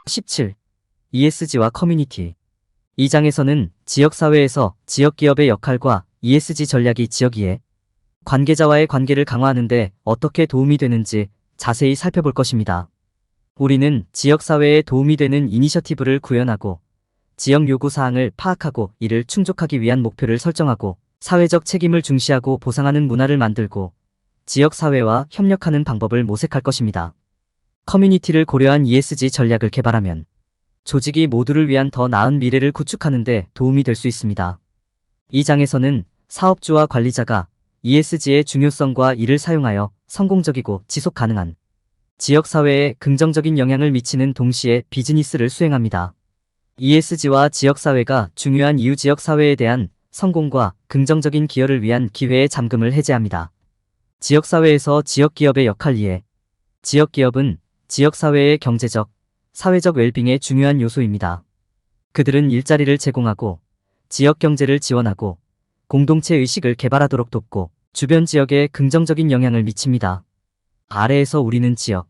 17. ESG와 커뮤니티. 이 장에서는 지역사회에서 지역기업의 역할과 ESG 전략이 지역이해 관계자와의 관계를 강화하는 데 어떻게 도움이 되는지 자세히 살펴볼 것입니다. 우리는 지역사회에 도움이 되는 이니셔티브를 구현하고 지역 요구사항을 파악하고 이를 충족하기 위한 목표를 설정하고 사회적 책임을 중시하고 보상하는 문화를 만들고 지역사회와 협력하는 방법을 모색할 것입니다. 커뮤니티를 고려한 ESG 전략을 개발하면 조직이 모두를 위한 더 나은 미래를 구축하는 데 도움이 될 수 있습니다. 이 장에서는 사업주와 관리자가 ESG의 중요성과 이를 사용하여 성공적이고 지속 가능한 지역사회에 긍정적인 영향을 미치는 동시에 비즈니스를 수행합니다. ESG와 지역사회가 중요한 이유 지역사회에 대한 성공과 긍정적인 기여를 위한 기회의 잠금을 해제합니다. 지역사회에서 지역기업의 역할 이해. 지역기업은 지역사회의 경제적, 사회적 웰빙의 중요한 요소입니다. 그들은 일자리를 제공하고 지역경제를 지원하고 공동체 의식을 개발하도록 돕고 주변 지역에 긍정적인 영향을 미칩니다. 아래에서 우리는 지역,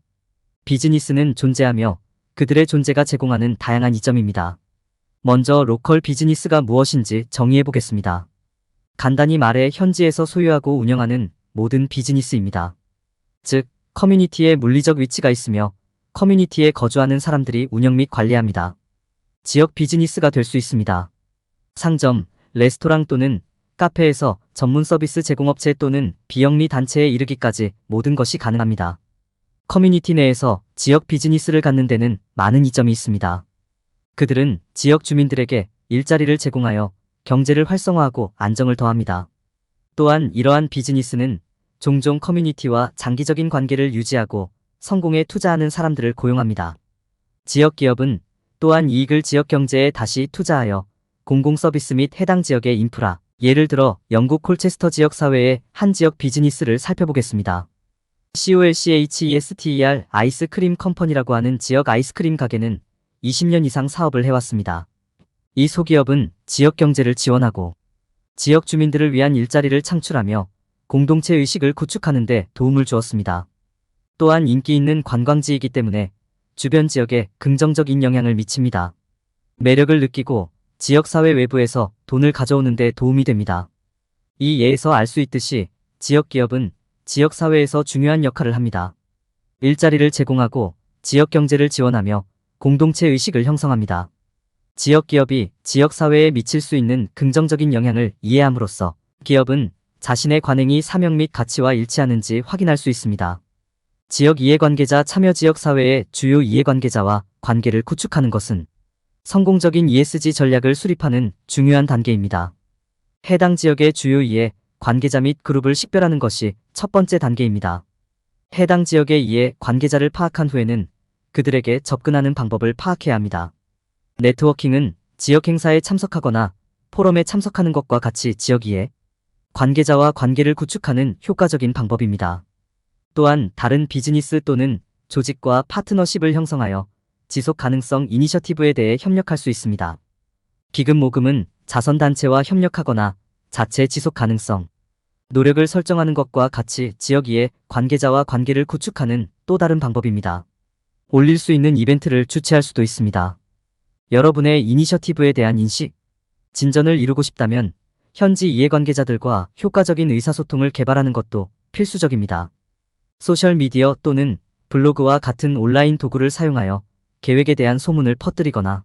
비즈니스는 존재하며 그들의 존재가 제공하는 다양한 이점입니다. 먼저 로컬 비즈니스가 무엇인지 정의해 보겠습니다. 간단히 말해 현지에서 소유하고 운영하는 모든 비즈니스입니다. 즉, 커뮤니티에 물리적 위치가 있으며 커뮤니티에 거주하는 사람들이 운영 및 관리합니다. 지역 비즈니스가 될 수 있습니다. 상점, 레스토랑 또는 카페에서 전문 서비스 제공업체 또는 비영리 단체에 이르기까지 모든 것이 가능합니다. 커뮤니티 내에서 지역 비즈니스를 갖는 데는 많은 이점이 있습니다. 그들은 지역 주민들에게 일자리를 제공하여 경제를 활성화하고 안정을 더합니다. 또한 이러한 비즈니스는 종종 커뮤니티와 장기적인 관계를 유지하고 성공에 투자하는 사람들을 고용합니다. 지역 기업은 또한 이익을 지역 경제에 다시 투자하여 공공 서비스 및 해당 지역의 인프라, 예를 들어 영국 콜체스터 지역 사회의 한 지역 비즈니스를 살펴보겠습니다. COLCHESTER 아이스크림 컴퍼니라고 하는 지역 아이스크림 가게는 20년 이상 사업을 해왔습니다. 이 소기업은 지역 경제를 지원하고 지역 주민들을 위한 일자리를 창출하며 공동체 의식을 구축하는 데 도움을 주었습니다. 또한 인기 있는 관광지이기 때문에 주변 지역에 긍정적인 영향을 미칩니다. 매력을 느끼고 지역사회 외부에서 돈을 가져오는 데 도움이 됩니다. 이 예에서 알 수 있듯이 지역기업은 지역사회에서 중요한 역할을 합니다. 일자리를 제공하고 지역경제를 지원하며 공동체 의식을 형성합니다. 지역기업이 지역사회에 미칠 수 있는 긍정적인 영향을 이해함으로써 기업은 자신의 관행이 사명 및 가치와 일치하는지 확인할 수 있습니다. 지역 이해관계자 참여 지역사회의 주요 이해관계자와 관계를 구축하는 것은 성공적인 ESG 전략을 수립하는 중요한 단계입니다. 해당 지역의 주요 이해 관계자 및 그룹을 식별하는 것이 첫 번째 단계입니다. 해당 지역의 이해 관계자를 파악한 후에는 그들에게 접근하는 방법을 파악해야 합니다. 네트워킹은 지역 행사에 참석하거나 포럼에 참석하는 것과 같이 지역 이해 관계자와 관계를 구축하는 효과적인 방법입니다. 또한 다른 비즈니스 또는 조직과 파트너십을 형성하여 지속 가능성 이니셔티브에 대해 협력할 수 있습니다. 기금 모금은 자선단체와 협력하거나 자체 지속 가능성 노력을 설정하는 것과 같이 지역 이해 관계자와 관계를 구축하는 또 다른 방법입니다. 올릴 수 있는 이벤트를 주최할 수도 있습니다. 여러분의 이니셔티브에 대한 인식, 진전을 이루고 싶다면 현지 이해관계자들과 효과적인 의사소통을 개발하는 것도 필수적입니다. 소셜미디어 또는 블로그와 같은 온라인 도구를 사용하여 계획에 대한 소문을 퍼뜨리거나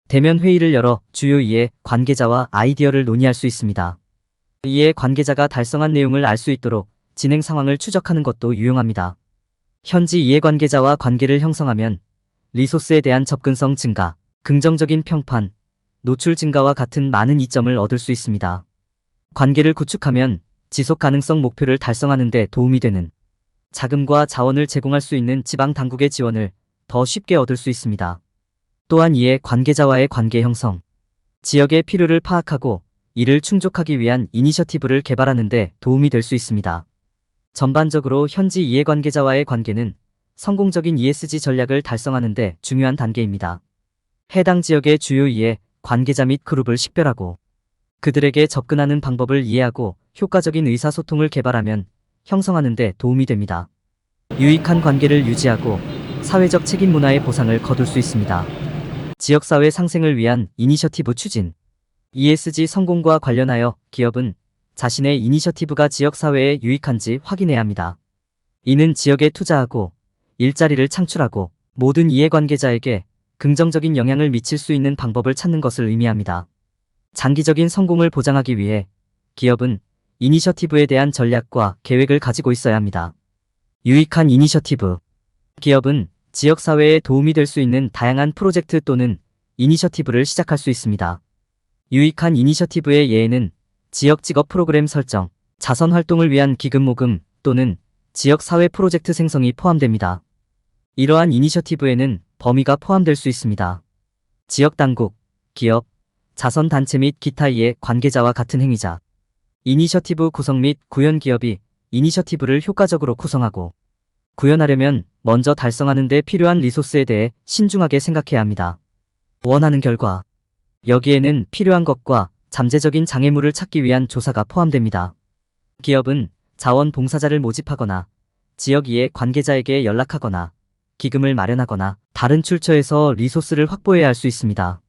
대면 회의를 열어 주요 이해 관계자와 아이디어를 논의할 수 있습니다. 이해 관계자가 달성한 내용을 알 수 있도록 진행 상황을 추적하는 것도 유용합니다. 현지 이해관계자와 관계를 형성하면 리소스에 대한 접근성 증가, 긍정적인 평판, 노출 증가와 같은 많은 이점을 얻을 수 있습니다. 관계를 구축하면 지속 가능성 목표를 달성하는 데 도움이 되는 자금과 자원을 제공할 수 있는 지방 당국의 지원을 더 쉽게 얻을 수 있습니다. 또한 이해 관계자와의 관계 형성, 지역의 필요를 파악하고 이를 충족하기 위한 이니셔티브를 개발하는 데 도움이 될 수 있습니다. 전반적으로 현지 이해관계자와의 관계는 성공적인 ESG 전략을 달성하는 데 중요한 단계입니다. 해당 지역의 주요 이해 관계자 및 그룹을 식별하고 그들에게 접근하는 방법을 이해하고 효과적인 의사소통을 개발하면 형성하는 데 도움이 됩니다. 유익한 관계를 유지하고 사회적 책임 문화의 보상을 거둘 수 있습니다. 지역사회 상생을 위한 이니셔티브 추진. ESG 성공과 관련하여 기업은 자신의 이니셔티브가 지역사회에 유익한지 확인해야 합니다. 이는 지역에 투자하고 일자리를 창출하고 모든 이해관계자에게 긍정적인 영향을 미칠 수 있는 방법을 찾는 것을 의미합니다. 장기적인 성공을 보장하기 위해 기업은 이니셔티브에 대한 전략과 계획을 가지고 있어야 합니다. 유익한 이니셔티브. 기업은 지역사회에 도움이 될 수 있는 다양한 프로젝트 또는 이니셔티브를 시작할 수 있습니다. 유익한 이니셔티브의 예에는 지역 직업 프로그램 설정, 자선 활동을 위한 기금 모금 또는 지역 사회 프로젝트 생성이 포함됩니다. 이러한 이니셔티브에는 범위가 포함될 수 있습니다. 지역 당국, 기업, 자선 단체 및 기타 이해 관계자와 같은 행위자. 이니셔티브 구성 및 구현. 기업이 이니셔티브를 효과적으로 구성하고 구현하려면 먼저 달성하는 데 필요한 리소스에 대해 신중하게 생각해야 합니다. 원하는 결과. 여기에는 필요한 것과 잠재적인 장애물을 찾기 위한 조사가 포함됩니다. 기업은 자원봉사자를 모집하거나 지역 이해 관계자에게 연락하거나 기금을 마련하거나 다른 출처에서 리소스를 확보해야 할 수 있습니다.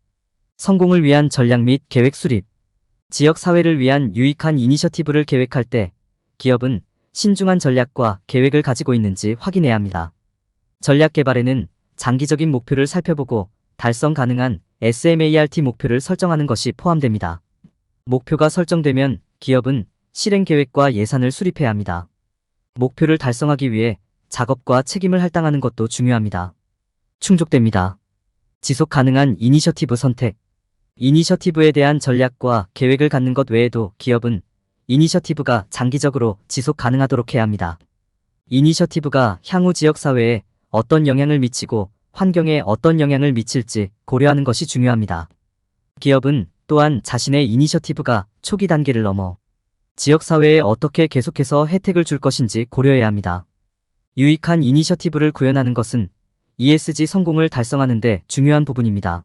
성공을 위한 전략 및 계획 수립. 지역 사회를 위한 유익한 이니셔티브를 계획할 때 기업은 신중한 전략과 계획을 가지고 있는지 확인해야 합니다. 전략 개발에는 장기적인 목표를 살펴보고 달성 가능한 SMART 목표를 설정하는 것이 포함됩니다. 목표가 설정되면 기업은 실행 계획과 예산을 수립해야 합니다. 목표를 달성하기 위해 작업과 책임을 할당하는 것도 중요합니다. 충족됩니다. 지속 가능한 이니셔티브 선택. 이니셔티브에 대한 전략과 계획을 갖는 것 외에도 기업은 이니셔티브가 장기적으로 지속 가능하도록 해야 합니다. 이니셔티브가 향후 지역사회에 어떤 영향을 미치고 환경에 어떤 영향을 미칠지 고려하는 것이 중요합니다. 기업은 또한 자신의 이니셔티브가 초기 단계를 넘어 지역사회에 어떻게 계속해서 혜택을 줄 것인지 고려해야 합니다. 유익한 이니셔티브를 구현하는 것은 ESG 성공을 달성하는 데 중요한 부분입니다.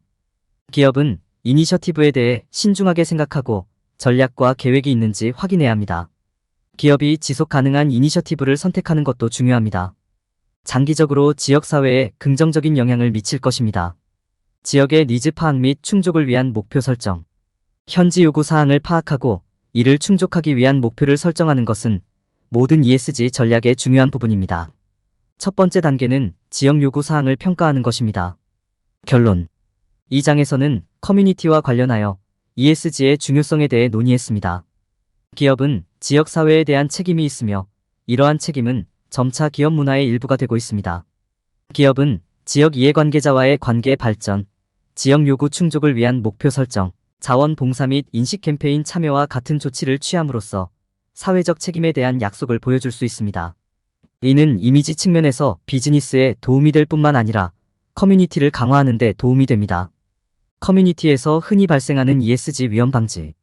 기업은 이니셔티브에 대해 신중하게 생각하고 전략과 계획이 있는지 확인해야 합니다. 기업이 지속 가능한 이니셔티브를 선택하는 것도 중요합니다. 장기적으로 지역사회에 긍정적인 영향을 미칠 것입니다. 지역의 니즈 파악 및 충족을 위한 목표 설정. 현지 요구 사항을 파악하고 이를 충족하기 위한 목표를 설정하는 것은 모든 ESG 전략의 중요한 부분입니다. 첫 번째 단계는 지역 요구 사항을 평가하는 것입니다. 결론. 이 장에서는 커뮤니티와 관련하여 ESG의 중요성에 대해 논의했습니다. 기업은 지역사회에 대한 책임이 있으며 이러한 책임은 점차 기업 문화의 일부가 되고 있습니다. 기업은 지역 이해관계자와의 관계 발전, 지역 요구 충족을 위한 목표 설정, 자원봉사 및 인식 캠페인 참여와 같은 조치를 취함으로써 사회적 책임에 대한 약속을 보여줄 수 있습니다. 이는 이미지 측면에서 비즈니스에 도움이 될 뿐만 아니라 커뮤니티를 강화하는 데 도움이 됩니다. 커뮤니티에서 흔히 발생하는 ESG 위험 방지.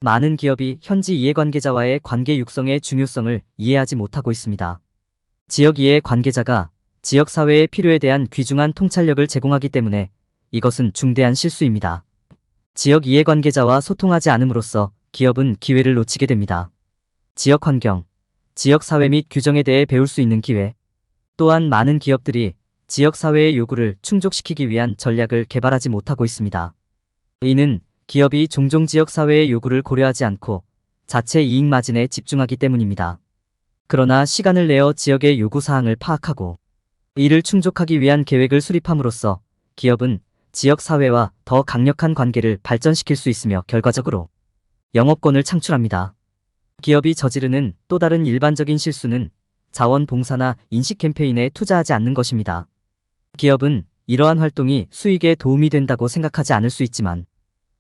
많은 기업이 현지 이해관계자와의 관계 육성의 중요성을 이해하지 못하고 있습니다. 지역 이해 관계자가 지역사회의 필요에 대한 귀중한 통찰력을 제공하기 때문에 이것은 중대한 실수입니다. 지역 이해관계자와 소통하지 않음으로써 기업은 기회를 놓치게 됩니다. 지역 환경, 지역사회 및 규정에 대해 배울 수 있는 기회. 또한 많은 기업들이 지역사회의 요구를 충족시키기 위한 전략을 개발하지 못하고 있습니다. 이는 기업이 종종 지역사회의 요구를 고려하지 않고 자체 이익 마진에 집중하기 때문입니다. 그러나 시간을 내어 지역의 요구사항을 파악하고 이를 충족하기 위한 계획을 수립함으로써 기업은 지역사회와 더 강력한 관계를 발전시킬 수 있으며 결과적으로 영업권을 창출합니다. 기업이 저지르는 또 다른 일반적인 실수는 자원봉사나 인식 캠페인에 투자하지 않는 것입니다. 기업은 이러한 활동이 수익에 도움이 된다고 생각하지 않을 수 있지만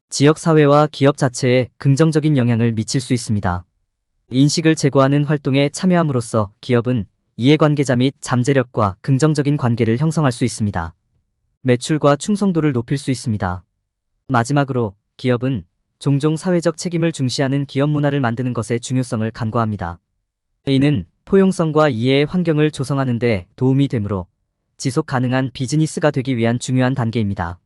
지역사회와 기업 자체에 긍정적인 영향을 미칠 수 있습니다. 인식을 제고하는 활동에 참여함으로써 기업은 이해관계자 및 잠재력과 긍정적인 관계를 형성할 수 있습니다. 매출과 충성도를 높일 수 있습니다. 마지막으로 기업은 종종 사회적 책임을 중시하는 기업 문화를 만드는 것의 중요성을 간과합니다. 이는 포용성과 이해의 환경을 조성하는 데 도움이 되므로 지속 가능한 비즈니스가 되기 위한 중요한 단계입니다.